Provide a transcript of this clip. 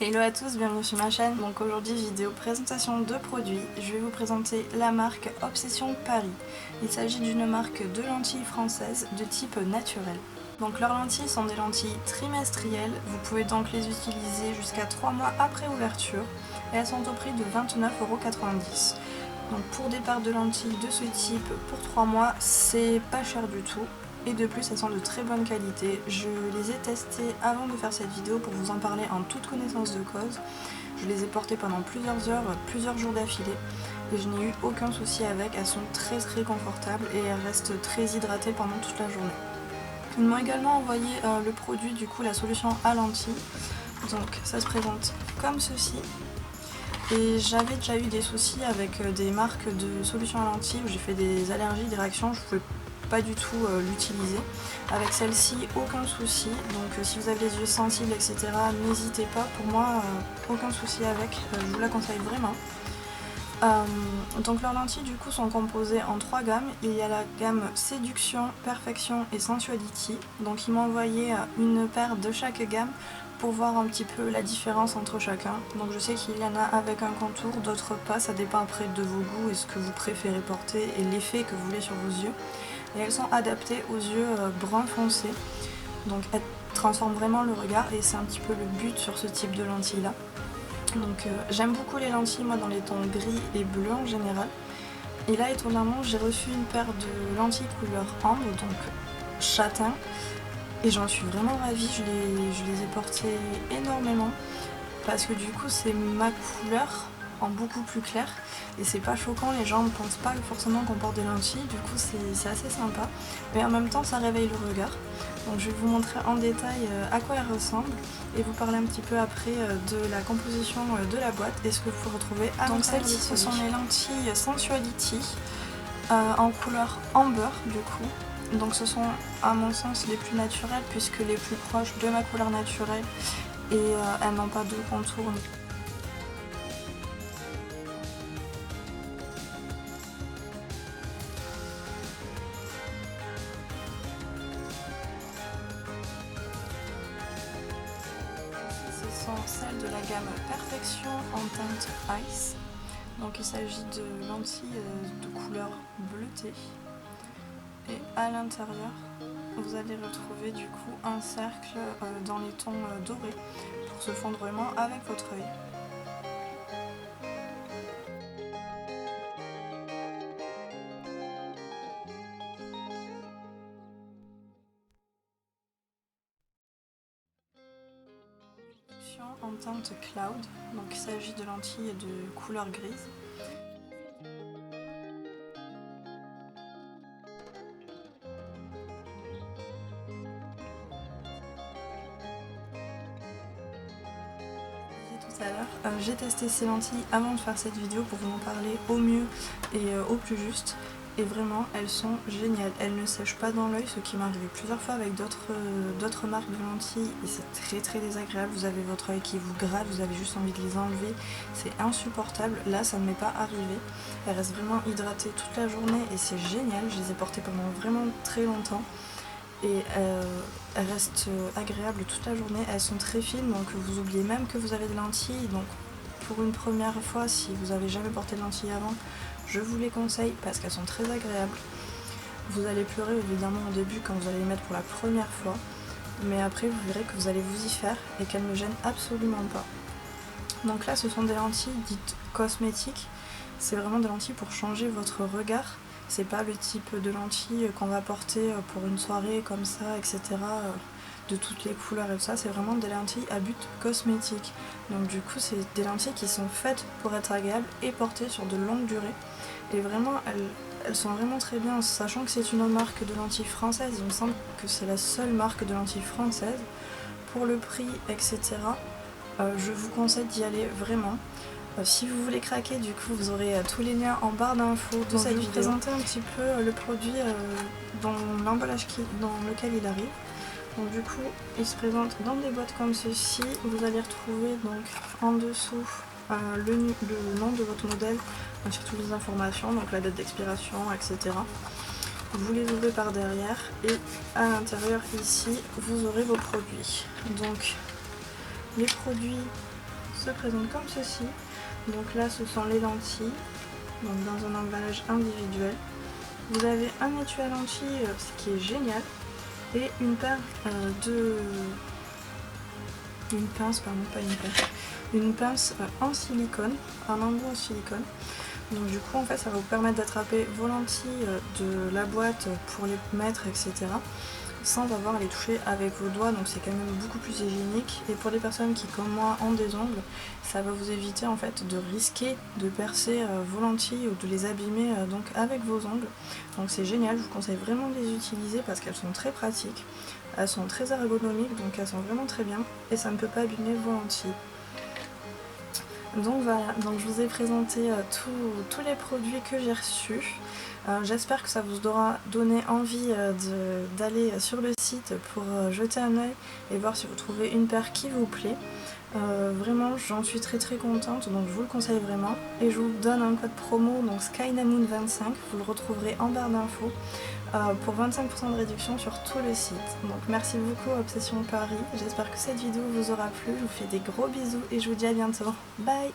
Hello à tous, bienvenue sur ma chaîne. Donc aujourd'hui vidéo présentation de produits. Je vais vous présenter la marque Obsession Paris. Il s'agit d'une marque de lentilles françaises de type naturel. Donc leurs lentilles sont des lentilles trimestrielles, vous pouvez donc les utiliser jusqu'à 3 mois après ouverture et elles sont au prix de 29,90 €. Donc pour des paires de lentilles de ce type pour 3 mois, c'est pas cher du tout. Et de plus, elles sont de très bonne qualité. Je les ai testées avant de faire cette vidéo pour vous en parler en toute connaissance de cause. Je les ai portées pendant plusieurs heures, plusieurs jours d'affilée. Et je n'ai eu aucun souci avec. Elles sont très confortables et elles restent très hydratées pendant toute la journée. Ils m'ont également envoyé le produit, du coup la solution à lentilles. Donc ça se présente comme ceci. Et j'avais déjà eu des soucis avec des marques de solutions à lentilles où j'ai fait des allergies, des réactions. Je pouvais pas du tout l'utiliser. Avec celle-ci, aucun souci. Donc si vous avez les yeux sensibles, etc., n'hésitez pas. Pour moi, aucun souci avec. Je vous la conseille vraiment. Donc leurs lentilles du coup sont composées en 3 gammes. Il y a la gamme Séduction, Perfection et Sensuality. Donc ils m'ont envoyé une paire de chaque gamme pour voir un petit peu la différence entre chacun. Donc je sais qu'il y en a avec un contour, d'autres pas, ça dépend après de vos goûts et ce que vous préférez porter et l'effet que vous voulez sur vos yeux. Et elles sont adaptées aux yeux brun foncé, donc elles transforment vraiment le regard et c'est un petit peu le but sur ce type de lentilles là. Donc j'aime beaucoup les lentilles moi dans les tons gris et bleu en général. Et là étonnamment j'ai reçu une paire de lentilles couleur ambre, donc châtain. Et j'en suis vraiment ravie, je les ai portées énormément parce que du coup c'est ma couleur en beaucoup plus clair et c'est pas choquant, les gens ne pensent pas forcément qu'on porte des lentilles, du coup c'est assez sympa mais en même temps ça réveille le regard. Donc je vais vous montrer en détail à quoi elles ressemblent et vous parler un petit peu après de la composition de la boîte et ce que vous pouvez retrouver à l'intérieur. Donc celles-ci ce sont les lentilles Sensuality en couleur amber du coup. Donc ce sont à mon sens les plus naturelles puisque les plus proches de ma couleur naturelle et elles n'ont pas de contour. Ce sont celles de la gamme Perfection en teinte Ice. Donc il s'agit de lentilles de couleur bleutée. Et à l'intérieur, vous allez retrouver du coup un cercle dans les tons dorés pour se fondre vraiment avec votre œil. En teinte Cloud, donc il s'agit de lentilles de couleur grise. Tout à l'heure, j'ai testé ces lentilles avant de faire cette vidéo pour vous en parler au mieux et au plus juste. Et vraiment, elles sont géniales. Elles ne sèchent pas dans l'œil, ce qui m'est arrivé plusieurs fois avec d'autres marques de lentilles. Et c'est très désagréable. Vous avez votre œil qui vous gratte, vous avez juste envie de les enlever. C'est insupportable. Là, ça ne m'est pas arrivé. Elles restent vraiment hydratées toute la journée et c'est génial. Je les ai portées pendant vraiment très longtemps. Et elles restent agréables toute la journée, elles sont très fines donc vous oubliez même que vous avez des lentilles. Donc pour une première fois, si vous n'avez jamais porté de lentilles avant, je vous les conseille parce qu'elles sont très agréables. Vous allez pleurer évidemment au début quand vous allez les mettre pour la première fois, mais après vous verrez que vous allez vous y faire et qu'elles ne gênent absolument pas. Donc là ce sont des lentilles dites cosmétiques, c'est vraiment des lentilles pour changer votre regard. C'est pas le type de lentilles qu'on va porter pour une soirée comme ça, etc. De toutes les couleurs et tout ça. C'est vraiment des lentilles à but cosmétique. Donc du coup, c'est des lentilles qui sont faites pour être agréables et portées sur de longues durées. Et vraiment, elles sont vraiment très bien. Sachant que c'est une marque de lentilles française, il me semble que c'est la seule marque de lentilles française. Pour le prix, etc., je vous conseille d'y aller vraiment. Si vous voulez craquer, du coup vous aurez tous les liens en barre d'infos de cette vidéo. Je vais vous présenter un petit peu le produit dans l'emballage dans lequel il arrive. Donc du coup il se présente dans des boîtes comme ceci. Vous allez retrouver donc en dessous le nom de votre modèle, ainsi que toutes les informations, donc la date d'expiration, etc. Vous les ouvrez par derrière et à l'intérieur ici vous aurez vos produits. Donc les produits se présente comme ceci. Donc là ce sont les lentilles, donc dans un emballage individuel. Vous avez un étui à lentilles, ce qui est génial, et une paire une pince en silicone, un embout en silicone. Donc du coup en fait ça va vous permettre d'attraper vos lentilles de la boîte pour les mettre, etc. sans avoir à les toucher avec vos doigts, donc c'est quand même beaucoup plus hygiénique. Et pour les personnes qui comme moi ont des ongles, ça va vous éviter en fait de risquer de percer vos lentilles ou de les abîmer donc avec vos ongles. Donc c'est génial, je vous conseille vraiment de les utiliser parce qu'elles sont très pratiques, elles sont très ergonomiques, donc elles sont vraiment très bien et ça ne peut pas abîmer vos lentilles. Donc voilà, donc je vous ai présenté tous les produits que j'ai reçus. J'espère que ça vous aura donné envie d'aller sur le site pour jeter un œil et voir si vous trouvez une paire qui vous plaît. Vraiment j'en suis très contente, donc je vous le conseille vraiment. Et je vous donne un code promo, donc SkyNamoon25, vous le retrouverez en barre d'infos. Pour 25% de réduction sur tout le site. Donc merci beaucoup Obsession Paris, j'espère que cette vidéo vous aura plu, je vous fais des gros bisous et je vous dis à bientôt. Bye!